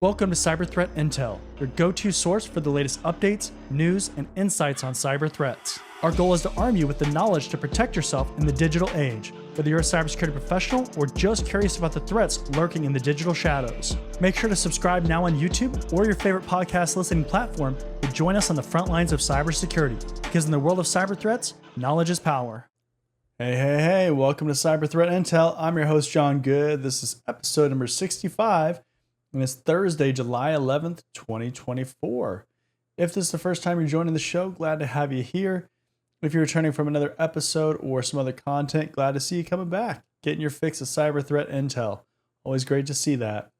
Welcome to Cyber Threat Intel, your go-to source for the latest updates, news, and insights on cyber threats. Our goal is to arm you with the knowledge to protect yourself in the digital age, whether you're a cybersecurity professional or just curious about the threats lurking in the digital shadows. Make sure to subscribe now on YouTube or your favorite podcast listening platform to join us on the front lines of cybersecurity, because in the world of cyber threats, knowledge is power. Hey, welcome to Cyber Threat Intel. I'm your host, John Good. This is episode number 65. And it's Thursday, July 11th, 2024. If this is the first time you're joining the show, glad to have you here. If you're returning from another episode or some other content, glad to see you coming back, getting your fix of cyber threat intel. Always great to see that.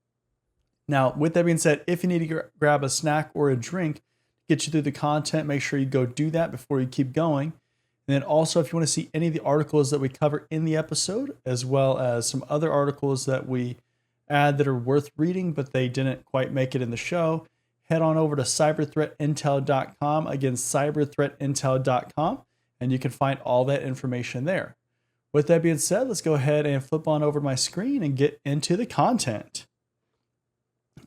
Now, with that being said, if you need to grab a snack or a drink to get you through the content, make sure you go do that before you keep going. And then also, if you want to see any of the articles that we cover in the episode, as well as some other articles that we add that are worth reading, but they didn't quite make it in the show, head on over to cyberthreatintel.com. Again, cyberthreatintel.com, and you can find all that information there. With that being said, let's go ahead and flip on over to my screen and get into the content.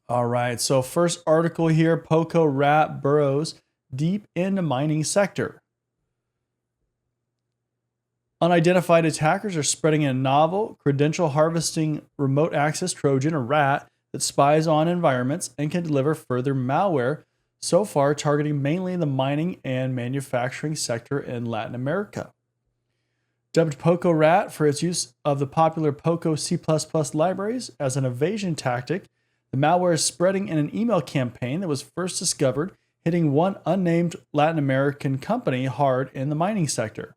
All right, so first article here, Poco rat burrows deep into mining sector. Unidentified attackers are spreading a novel, credential harvesting remote access Trojan, a rat, that spies on environments and can deliver further malware, so far targeting mainly the mining and manufacturing sector in Latin America. Dubbed Poco Rat for its use of the popular Poco C++ libraries as an evasion tactic, the malware is spreading in an email campaign that was first discovered, hitting one unnamed Latin American company hard in the mining sector.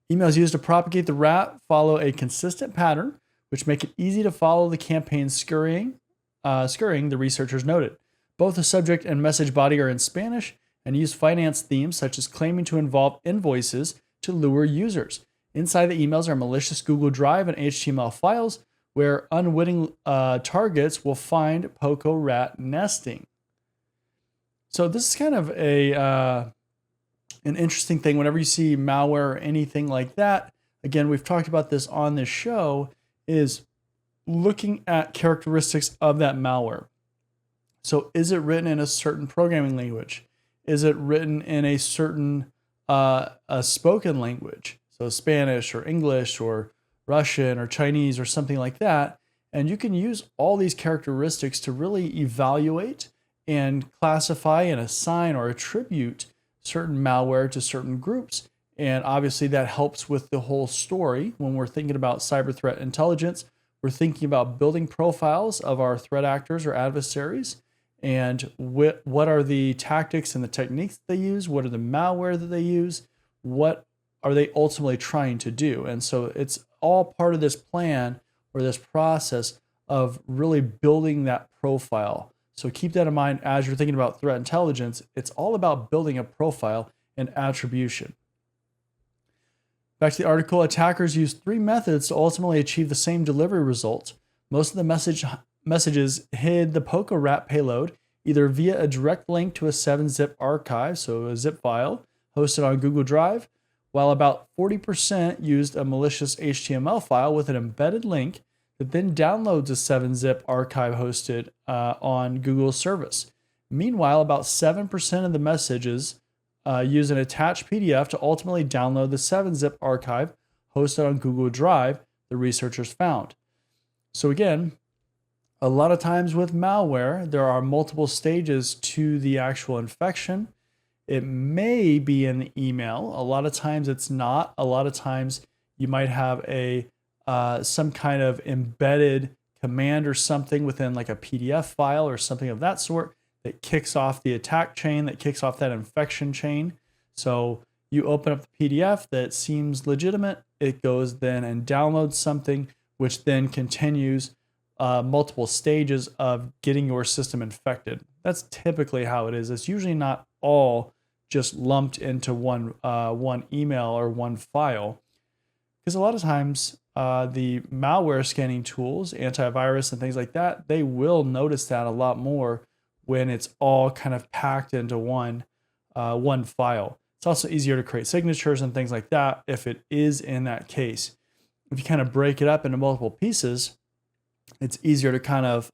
Emails used to propagate the rat follow a consistent pattern, which make it easy to follow the campaign's scurrying, the researchers noted. Both the subject and message body are in Spanish and use finance themes such as claiming to involve invoices to lure users. Inside the emails are malicious Google Drive and HTML files where unwitting targets will find Poco rat nesting. So this is kind of an interesting thing whenever you see malware or anything like that. Again, we've talked about this on this show, is looking at characteristics of that malware. So is it written in a certain programming language? Is it written in a certain a spoken language? So Spanish or English or Russian or Chinese or something like that. And you can use all these characteristics to really evaluate and classify and assign or attribute certain malware to certain groups. And obviously that helps with the whole story. When we're thinking about cyber threat intelligence, we're thinking about building profiles of our threat actors or adversaries, and what are the tactics and the techniques they use, what are the malware that they use, what are they ultimately trying to do. And so it's all part of this plan or this process of really building that profile. So keep that in mind as you're thinking about threat intelligence. It's all about building a profile and attribution. Back to the article, attackers use 3 methods to ultimately achieve the same delivery result. Most of the messages hid the Poco rat payload either via a direct link to a 7-zip archive, so a zip file, hosted on Google Drive, while about 40% used a malicious HTML file with an embedded link that then downloads a 7-zip archive hosted on Google's service. Meanwhile, about 7% of the messages use an attached PDF to ultimately download the 7-zip archive hosted on Google Drive, the researchers found. So again, a lot of times with malware, there are multiple stages to the actual infection. It may be in the email. A lot of times it's not. A lot of times you might have some kind of embedded command or something within like a PDF file or something of that sort that kicks off the attack chain, that kicks off that infection chain. So you open up the PDF that seems legitimate. It goes then and downloads something, which then continues multiple stages of getting your system infected. That's typically how it is. It's usually not all just lumped into one email or one file, because a lot of times the malware scanning tools, antivirus and things like that, they will notice that a lot more when it's all kind of packed into one file. It's also easier to create signatures and things like that if it is in that case. If you kind of break it up into multiple pieces, it's easier to kind of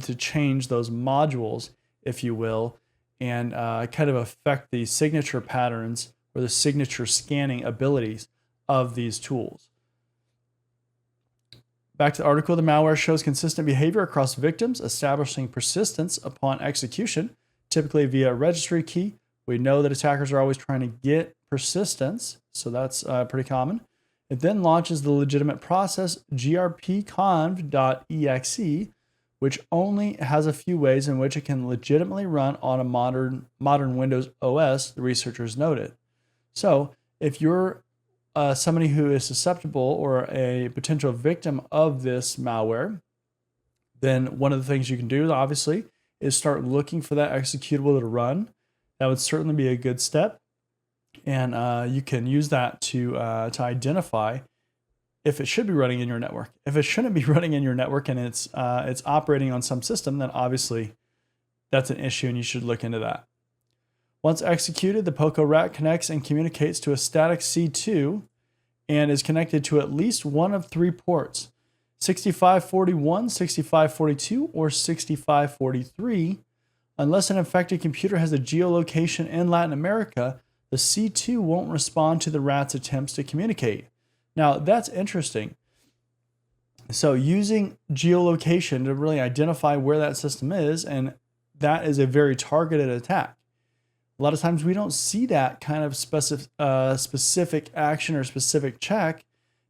to change those modules, if you will, and kind of affect the signature patterns or the signature scanning abilities of these tools. Back to the article, the malware shows consistent behavior across victims, establishing persistence upon execution, typically via a registry key. We know that attackers are always trying to get persistence, so that's pretty common. It then launches the legitimate process grpconf.exe, which only has a few ways in which it can legitimately run on a modern Windows OS, the researchers noted. So if you're somebody who is susceptible or a potential victim of this malware, then one of the things you can do, obviously, is start looking for that executable to run. That would certainly be a good step. And you can use that to identify if it should be running in your network. If it shouldn't be running in your network and it's operating on some system, then obviously that's an issue and you should look into that. Once executed, the POCO rat connects and communicates to a static C2 and is connected to at least one of three ports, 6541, 6542, or 6543. Unless an infected computer has a geolocation in Latin America, the C2 won't respond to the rat's attempts to communicate. Now, that's interesting. So using geolocation to really identify where that system is, and that is a very targeted attack. A lot of times we don't see that kind of specific action or specific check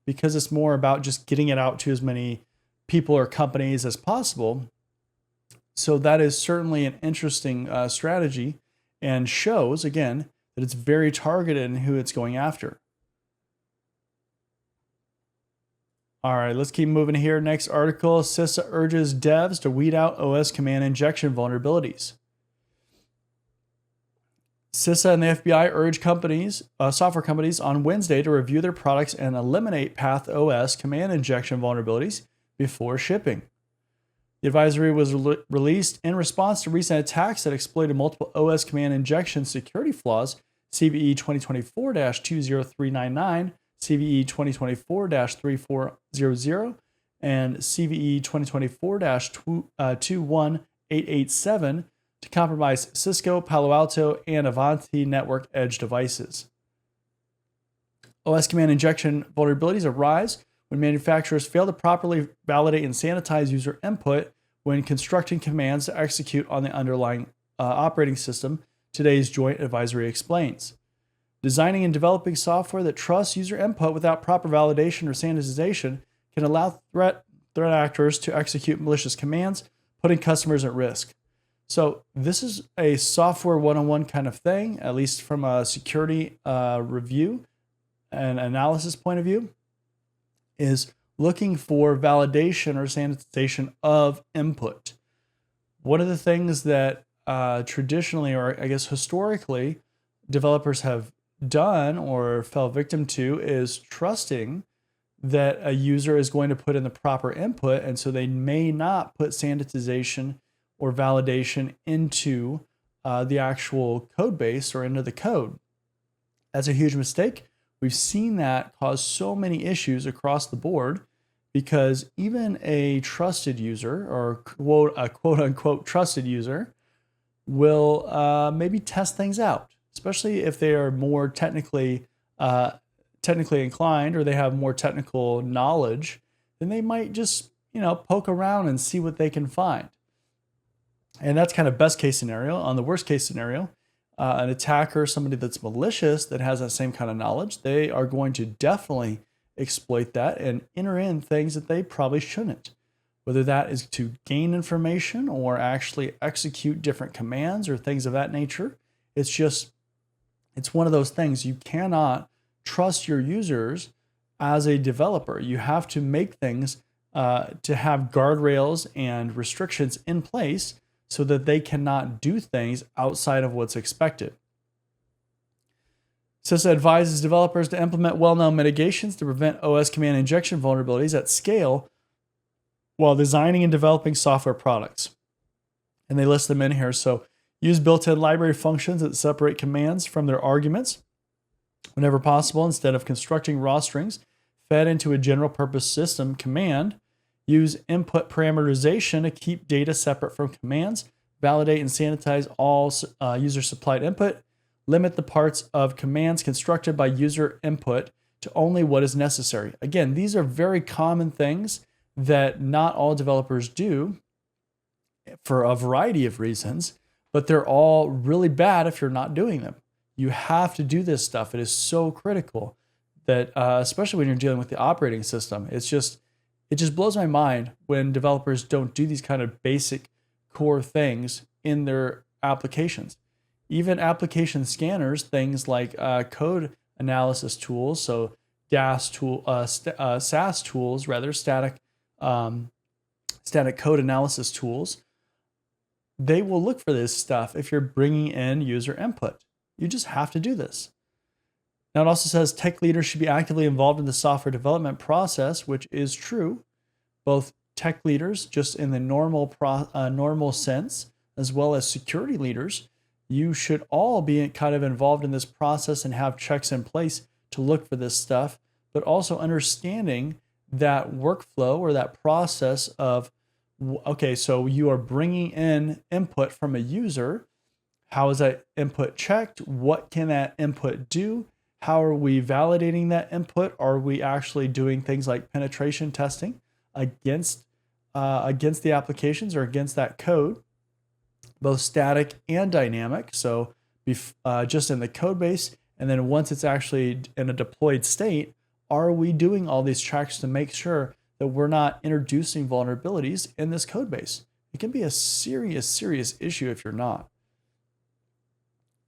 because it's more about just getting it out to as many people or companies as possible. So that is certainly an interesting strategy and shows, again, that it's very targeted in who it's going after. All right, let's keep moving here. Next article, CISA urges devs to weed out OS command injection vulnerabilities. CISA and the FBI urge software companies on Wednesday to review their products and eliminate Path OS command injection vulnerabilities before shipping. The advisory was released in response to recent attacks that exploited multiple OS command injection security flaws, CVE 2024-20399, CVE 2024-3400, and CVE 2024-21887 to compromise Cisco, Palo Alto, and Avanti network edge devices. OS command injection vulnerabilities arise when manufacturers fail to properly validate and sanitize user input when constructing commands to execute on the underlying operating system, today's joint advisory explains. Designing and developing software that trusts user input without proper validation or sanitization can allow threat actors to execute malicious commands, putting customers at risk. So this is a software one-on-one kind of thing, at least from a security review and analysis point of view, is looking for validation or sanitization of input. One of the things that traditionally, or I guess historically, developers have done or fell victim to is trusting that a user is going to put in the proper input, and so they may not put sanitization or validation into the actual code base or into the code. That's a huge mistake. We've seen that cause so many issues across the board because even a trusted user or a quote unquote trusted user will maybe test things out, especially if they are more technically inclined or they have more technical knowledge. Then they might just poke around and see what they can find. And that's kind of best case scenario. On the worst case scenario, an attacker, somebody that's malicious that has that same kind of knowledge, they are going to definitely exploit that and enter in things that they probably shouldn't. Whether that is to gain information or actually execute different commands or things of that nature. It's one of those things. You cannot trust your users as a developer. You have to make things to have guardrails and restrictions in place so that they cannot do things outside of what's expected. CISA advises developers to implement well-known mitigations to prevent OS command injection vulnerabilities at scale while designing and developing software products. And they list them in here. So use built-in library functions that separate commands from their arguments whenever possible instead of constructing raw strings fed into a general purpose system command. Use input parameterization to keep data separate from commands. Validate and sanitize all user-supplied input. Limit the parts of commands constructed by user input to only what is necessary. Again, these are very common things that not all developers do for a variety of reasons, but they're all really bad if you're not doing them. You have to do this stuff. It is so critical that, especially when you're dealing with the operating system, it just blows my mind when developers don't do these kind of basic core things in their applications. Even application scanners, things like code analysis tools, so SAS tools, rather static code analysis tools, they will look for this stuff if you're bringing in user input. You just have to do this. Now it also says tech leaders should be actively involved in the software development process, which is true. Both tech leaders, just in the normal sense, as well as security leaders, you should all be kind of involved in this process and have checks in place to look for this stuff, but also understanding that workflow or that process of, okay, so you are bringing in input from a user. How is that input checked? What can that input do? How are we validating that input? Are we actually doing things like penetration testing against the applications or against that code, both static and dynamic? So just in the code base, and then once it's actually in a deployed state, are we doing all these checks to make sure that we're not introducing vulnerabilities in this code base? It can be a serious issue if you're not.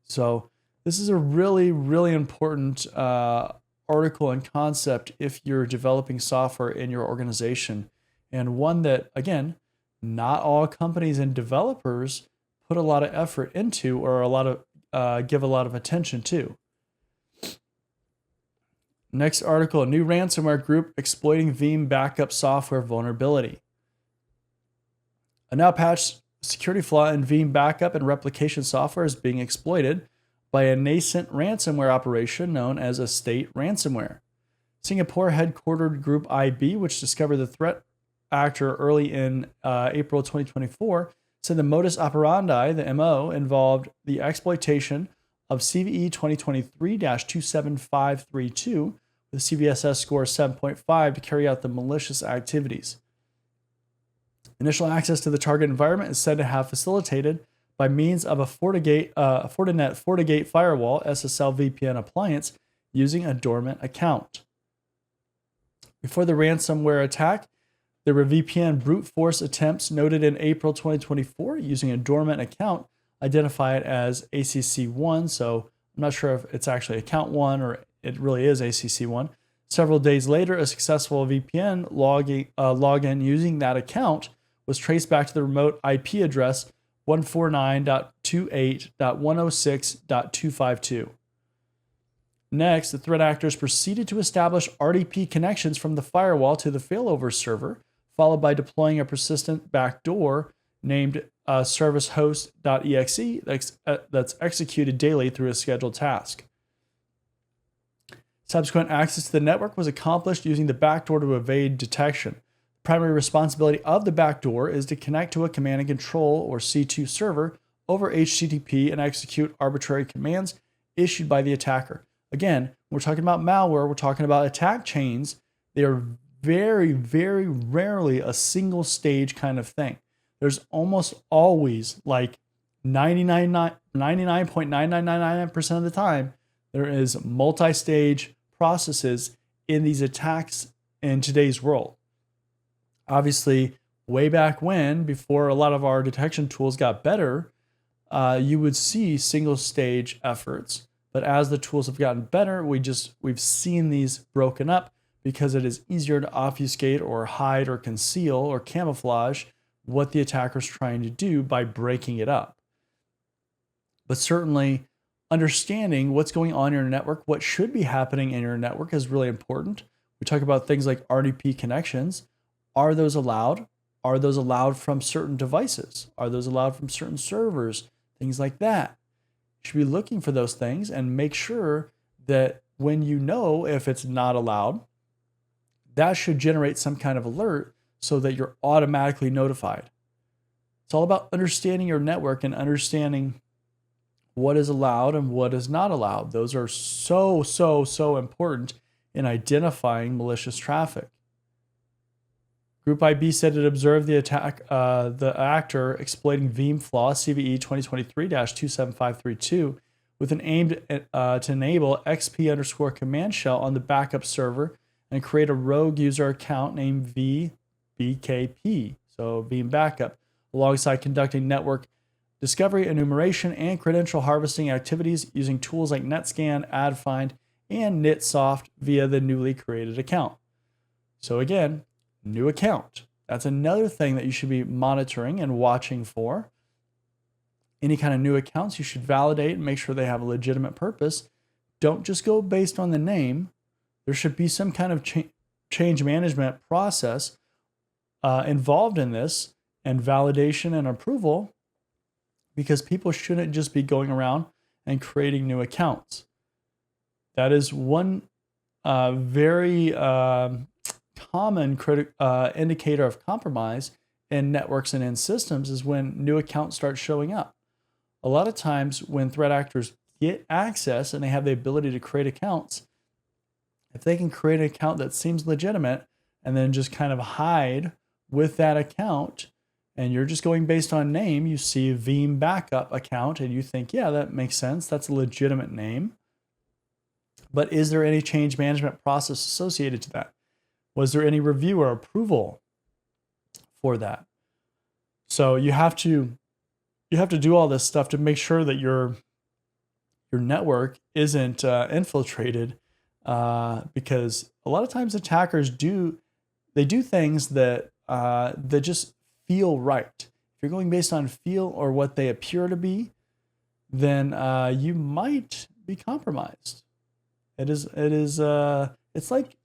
So this is a really, really important article and concept if you're developing software in your organization, and one that, again, not all companies and developers put a lot of effort into or give a lot of attention to. Next article, a new ransomware group exploiting Veeam backup software vulnerability. A now patched security flaw in Veeam backup and replication software is being exploited by a nascent ransomware operation known as estate ransomware. Singapore headquartered Group IB, which discovered the threat actor early in April 2024, said the modus operandi, the MO, involved the exploitation of CVE 2023-27532 with CVSS score 7.5 to carry out the malicious activities. Initial access to the target environment is said to have facilitated by means of a Fortinet FortiGate firewall SSL VPN appliance using a dormant account. Before the ransomware attack, there were VPN brute force attempts noted in April 2024 using a dormant account identified as ACC1. So I'm not sure if it's actually account 1 or it really is ACC1. Several days later, a successful VPN login using that account was traced back to the remote IP address 149.28.106.252. Next, the threat actors proceeded to establish RDP connections from the firewall to the failover server, followed by deploying a persistent backdoor named servicehost.exe that's executed daily through a scheduled task. Subsequent access to the network was accomplished using the backdoor to evade detection. The primary responsibility of the backdoor is to connect to a command and control or C2 server over HTTP and execute arbitrary commands issued by the attacker. Again, when we're talking about malware, we're talking about attack chains. They are very, very rarely a single stage kind of thing. There's almost always, like 99.9999% of the time, there is multi-stage processes in these attacks in today's world. Obviously, way back when, before a lot of our detection tools got better, you would see single stage efforts. But as the tools have gotten better, we've seen these broken up because it is easier to obfuscate or hide or conceal or camouflage what the attacker's trying to do by breaking it up. But certainly, understanding what's going on in your network, what should be happening in your network is really important. We talk about things like RDP connections. Are those allowed? Are those allowed from certain devices? Are those allowed from certain servers? Things like that. You should be looking for those things and make sure that when you know if it's not allowed, that should generate some kind of alert so that you're automatically notified. It's all about understanding your network and understanding what is allowed and what is not allowed. Those are so important in identifying malicious traffic. Group IB said it observed the attack, the actor exploiting Veeam flaw CVE 2023-27532 with an aim to enable XP_command shell on the backup server and create a rogue user account named VBKP, so Veeam backup, alongside conducting network discovery, enumeration, and credential harvesting activities using tools like NetScan, AdFind, and NitSoft via the newly created account. So again, new account. That's another thing that you should be monitoring and watching for. Any kind of new accounts, you should validate and make sure they have a legitimate purpose. Don't just go based on the name. There should be some kind of change management process involved in this, and validation and approval, because people shouldn't just be going around and creating new accounts. That is one very common indicator of compromise in networks and in systems is when new accounts start showing up. A lot of times when threat actors get access and they have the ability to create accounts, if they can create an account that seems legitimate and then just kind of hide with that account, and you're just going based on name, you see a Veeam backup account and you think, yeah, that makes sense. That's a legitimate name. But is there any change management process associated to that? Was there any review or approval for that? So you have to do all this stuff to make sure that your network isn't infiltrated, because a lot of times attackers do things that just feel right. If you're going based on feel or what they appear to be, then you might be compromised. It's like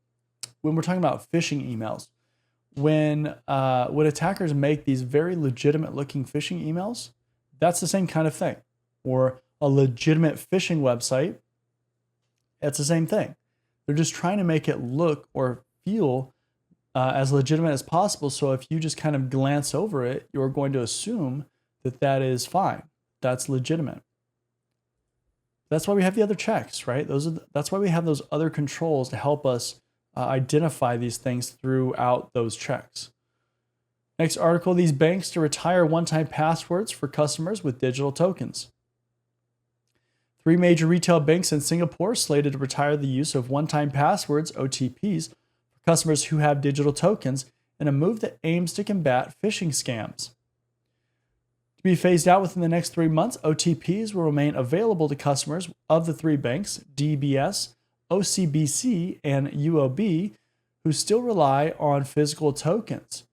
when we're talking about phishing emails. When attackers make these very legitimate looking phishing emails, that's the same kind of thing. Or a legitimate phishing website, it's the same thing. They're just trying to make it look or feel as legitimate as possible. So if you just kind of glance over it, you're going to assume that is fine. That's legitimate. That's why we have the other checks, right? That's why we have those other controls to help us identify these things throughout those checks. Next article, these banks to retire one-time passwords for customers with digital tokens. 3 major retail banks in Singapore slated to retire the use of one-time passwords, OTPs, for customers who have digital tokens in a move that aims to combat phishing scams. To be phased out within the next 3 months, OTPs will remain available to customers of the 3 banks, DBS, OCBC, and UOB, who still rely on physical tokens.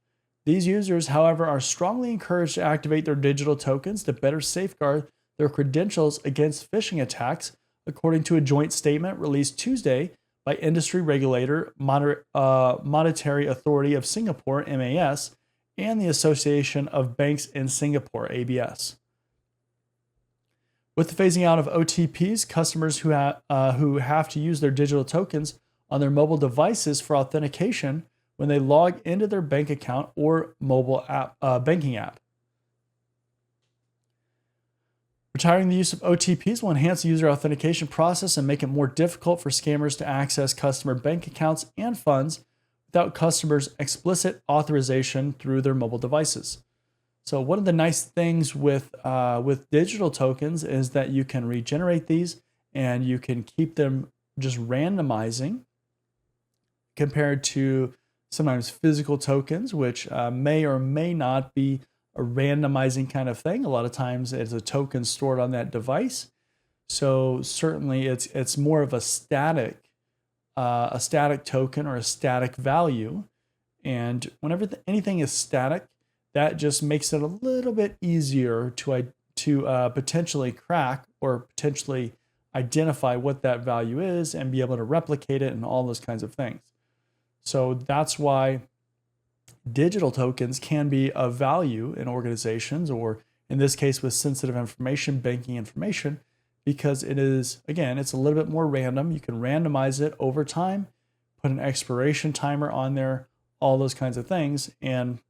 These users, however, are strongly encouraged to activate their digital tokens to better safeguard their credentials against phishing attacks, according to a joint statement released Tuesday by industry regulator Monetary Authority of Singapore, MAS, and the Association of Banks in Singapore, ABS. With the phasing out of OTPs, customers who have to use their digital tokens on their mobile devices for authentication when they log into their bank account or mobile banking app. Retiring the use of OTPs will enhance the user authentication process and make it more difficult for scammers to access customer bank accounts and funds without customers' explicit authorization through their mobile devices. So one of the nice things with digital tokens is that you can regenerate these and you can keep them just randomizing compared to sometimes physical tokens, which may or may not be a randomizing kind of thing. A lot of times it's a token stored on that device. So certainly it's more of a static token or a static value. And whenever anything is static, that just makes it a little bit easier to potentially crack or potentially identify what that value is and be able to replicate it and all those kinds of things. So that's why digital tokens can be of value in organizations, or in this case with sensitive information, banking information, because it is, again, it's a little bit more random. You can randomize it over time, put an expiration timer on there, all those kinds of things, and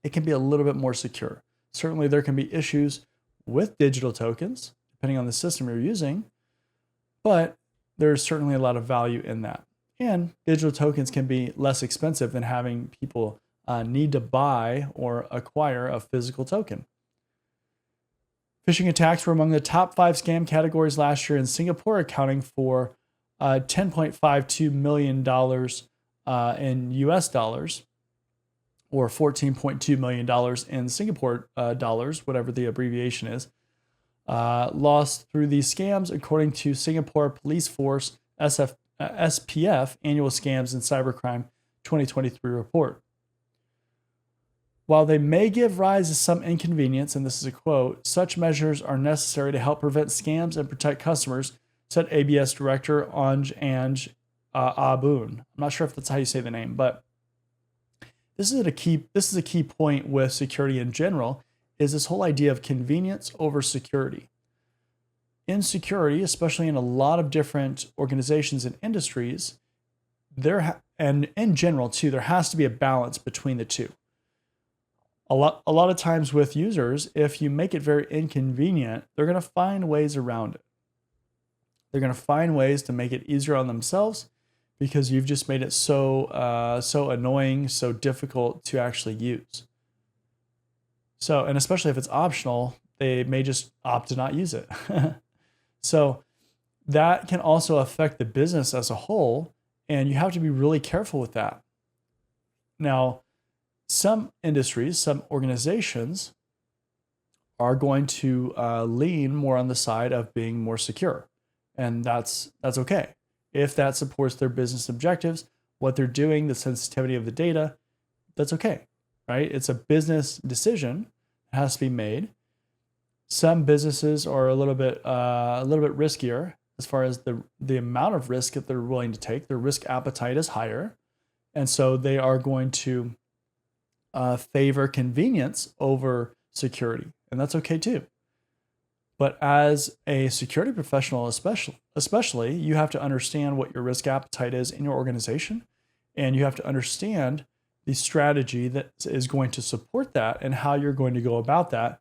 it can be a little bit more secure. Certainly, there can be issues with digital tokens, depending on the system you're using, but there's certainly a lot of value in that. And digital tokens can be less expensive than having people need to buy or acquire a physical token. Phishing attacks were among the top 5 scam categories last year in Singapore, accounting for $10.52 million in US dollars, or $14.2 million in Singapore dollars, whatever the abbreviation is, lost through these scams, according to Singapore Police Force SPF Annual Scams and Cybercrime 2023 report. While they may give rise to some inconvenience, and this is a quote, such measures are necessary to help prevent scams and protect customers, said ABS Director Anj Aboon. I'm not sure if that's how you say the name, but this is a key point with security in general, is this whole idea of convenience over security. In security, especially in a lot of different organizations and industries, and in general too, there has to be a balance between the two. A lot of times with users, if you make it very inconvenient, they're going to find ways around it. They're going to find ways to make it easier on themselves because you've just made it so annoying, so difficult to actually use. So, and especially if it's optional, they may just opt to not use it. So that can also affect the business as a whole, and you have to be really careful with that. Now, some industries, some organizations are going to lean more on the side of being more secure, and that's okay. If that supports their business objectives, what they're doing, the sensitivity of the data, that's okay, right? It's a business decision that has to be made. Some businesses are a little bit riskier as far as the amount of risk that they're willing to take. Their risk appetite is higher, and so they are going to favor convenience over security, and that's okay too. But as a security professional, especially, you have to understand what your risk appetite is in your organization, and you have to understand the strategy that is going to support that and how you're going to go about that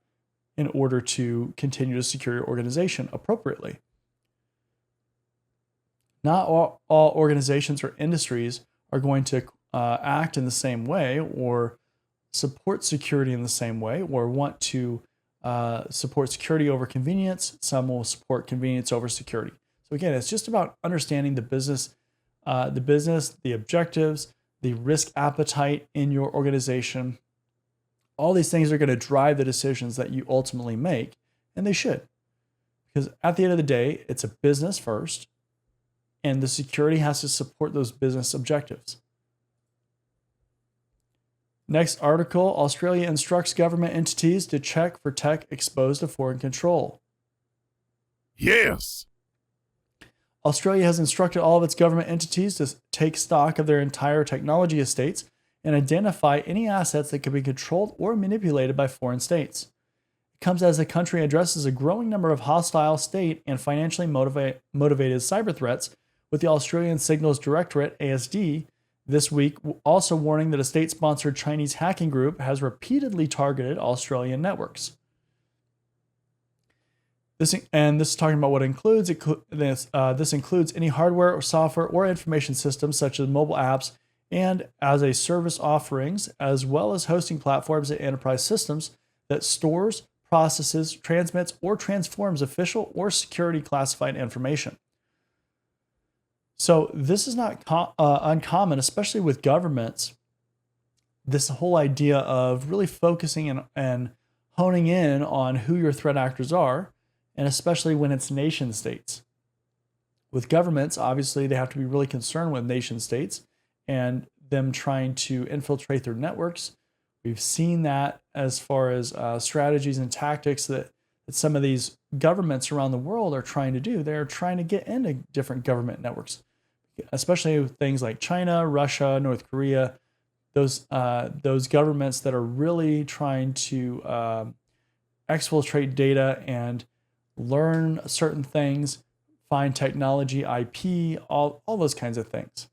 in order to continue to secure your organization appropriately. Not all organizations or industries are going to act in the same way or support security in the same way, or want to support security over convenience. Some will support convenience over security. So again, it's just about understanding the business, the objectives, the risk appetite in your organization. All these things are going to drive the decisions that you ultimately make, and they should. Because at the end of the day, it's a business first, and the security has to support those business objectives. Next article, Australia instructs government entities to check for tech exposed to foreign control. Yes. Australia has instructed all of its government entities to take stock of their entire technology estates and identify any assets that could be controlled or manipulated by foreign states. It comes as the country addresses a growing number of hostile state and financially motivated cyber threats, with the Australian Signals Directorate, ASD, this week also warning that a state-sponsored Chinese hacking group has repeatedly targeted Australian networks. This is talking about what it includes. This includes any hardware or software or information systems such as mobile apps and as a service offerings, as well as hosting platforms and enterprise systems that stores, processes, transmits, or transforms official or security classified information. So this is not uncommon, especially with governments. This whole idea of really focusing and honing in on who your threat actors are, and especially when it's nation states. With governments, obviously, they have to be really concerned with nation states and them trying to infiltrate their networks. We've seen that as far as strategies and tactics that some of these governments around the world are trying to do. They're trying to get into different government networks, especially with things like China, Russia, North Korea, those governments that are really trying to exfiltrate data and learn certain things, find technology, IP, all those kinds of things.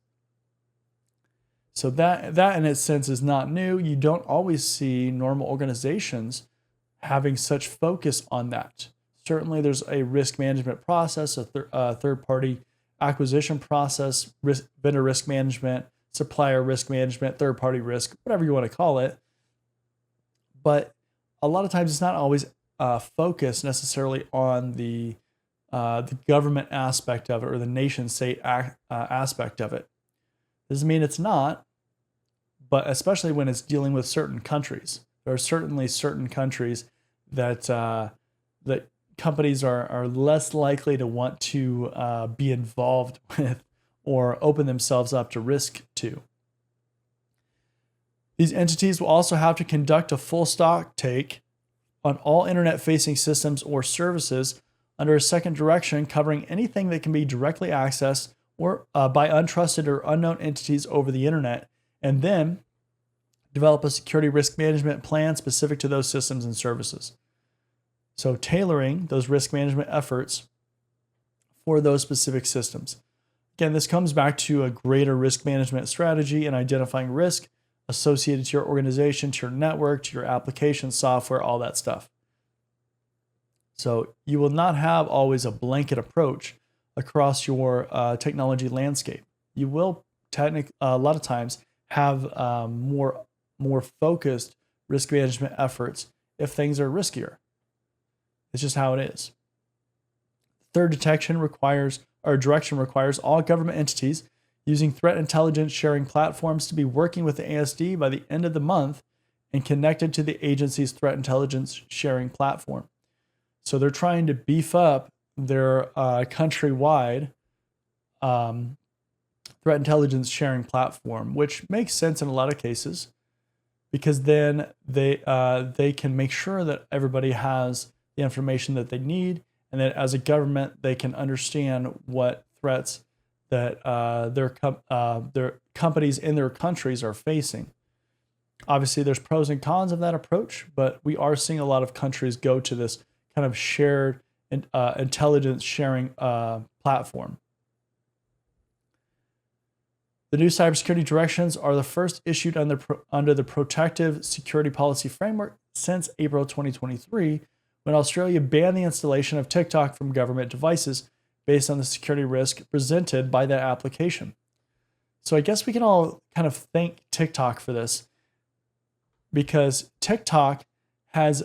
So that in its sense is not new. You don't always see normal organizations having such focus on that. Certainly there's a risk management process, a third-party acquisition process, vendor risk management, supplier risk management, third-party risk, whatever you want to call it. But a lot of times it's not always focused necessarily on the government aspect of it or the nation state aspect of it. Doesn't mean it's not, but especially when it's dealing with certain countries. There are certainly certain countries that that companies are less likely to want to be involved with or open themselves up to risk to. These entities will also have to conduct a full stock take on all internet-facing systems or services under a second direction covering anything that can be directly accessed or by untrusted or unknown entities over the internet, and then develop a security risk management plan specific to those systems and services. So tailoring those risk management efforts for those specific systems. Again, this comes back to a greater risk management strategy and identifying risk associated to your organization, to your network, to your application software, all that stuff. So you will not have always a blanket approach across your technology landscape. You will a lot of times have more focused risk management efforts if things are riskier. It's just how it is. Third direction requires all government entities using threat intelligence sharing platforms to be working with the ASD by the end of the month and connected to the agency's threat intelligence sharing platform. So they're trying to beef up their countrywide threat intelligence sharing platform, which makes sense in a lot of cases because then they can make sure that everybody has the information that they need, and that as a government they can understand what threats that their companies in their countries are facing. Obviously, there's pros and cons of that approach, but we are seeing a lot of countries go to this kind of shared intelligence sharing platform. The new cybersecurity directions are the first issued under the Protective Security Policy Framework since April 2023, when Australia banned the installation of TikTok from government devices based on the security risk presented by that application. So I guess we can all kind of thank TikTok for this, because TikTok has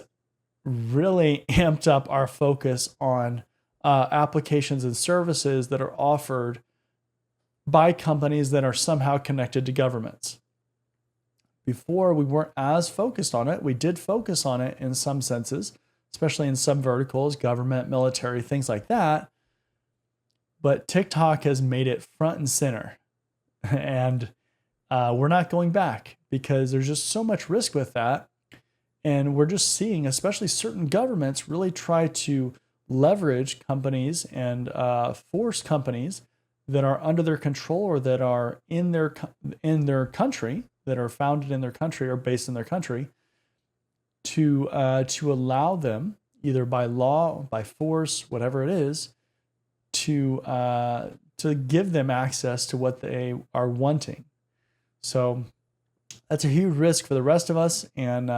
really amped up our focus on applications and services that are offered by companies that are somehow connected to governments. Before, we weren't as focused on it. We did focus on it in some senses, especially in some verticals, government, military, things like that. But TikTok has made it front and center. And we're not going back because there's just so much risk with that. And we're just seeing, especially certain governments, really try to leverage companies and force companies that are under their control or that are in their country, that are founded in their country or based in their country, to allow them, either by law, by force, whatever it is, to give them access to what they are wanting. So that's a huge risk for the rest of us, and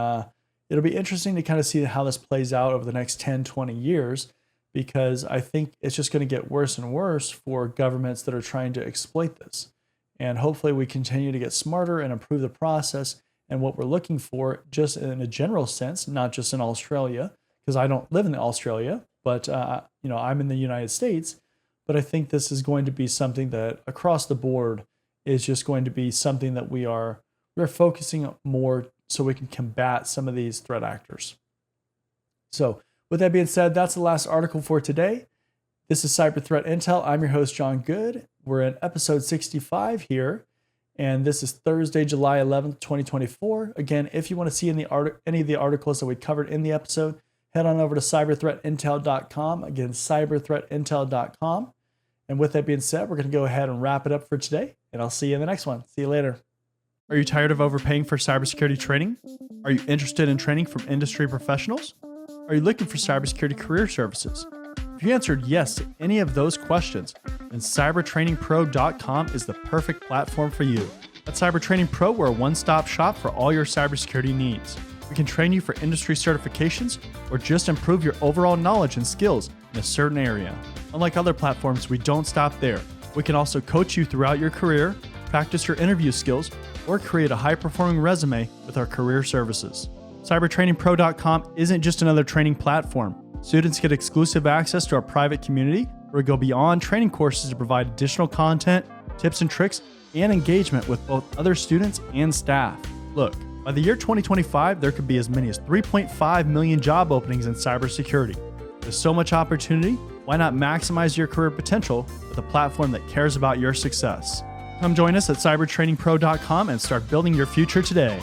it'll be interesting to kind of see how this plays out over the next 10, 20 years, because I think it's just going to get worse and worse for governments that are trying to exploit this. And hopefully we continue to get smarter and improve the process and what we're looking for, just in a general sense, not just in Australia, because I don't live in Australia, but I'm in the United States. But I think this is going to be something that across the board is just going to be something that we're focusing more so we can combat some of these threat actors. So with that being said, that's the last article for today. This is Cyber Threat Intel. I'm your host, John Good. We're in episode 65 here, and this is Thursday, July 11th, 2024. Again, if you want to see any of the articles that we covered in the episode, head on over to cyberthreatintel.com. Again, cyberthreatintel.com. And with that being said, we're going to go ahead and wrap it up for today, and I'll see you in the next one. See you later. Are you tired of overpaying for cybersecurity training? Are you interested in training from industry professionals? Are you looking for cybersecurity career services? If you answered yes to any of those questions, then cybertrainingpro.com is the perfect platform for you. At Cyber Training Pro, we're a one-stop shop for all your cybersecurity needs. We can train you for industry certifications or just improve your overall knowledge and skills in a certain area. Unlike other platforms, we don't stop there. We can also coach you throughout your career, practice your interview skills, or create a high-performing resume with our career services. CybertrainingPro.com isn't just another training platform. Students get exclusive access to our private community where we go beyond training courses to provide additional content, tips and tricks, and engagement with both other students and staff. Look, by the year 2025, there could be as many as 3.5 million job openings in cybersecurity. With so much opportunity, why not maximize your career potential with a platform that cares about your success? Come join us at cybertrainingpro.com and start building your future today.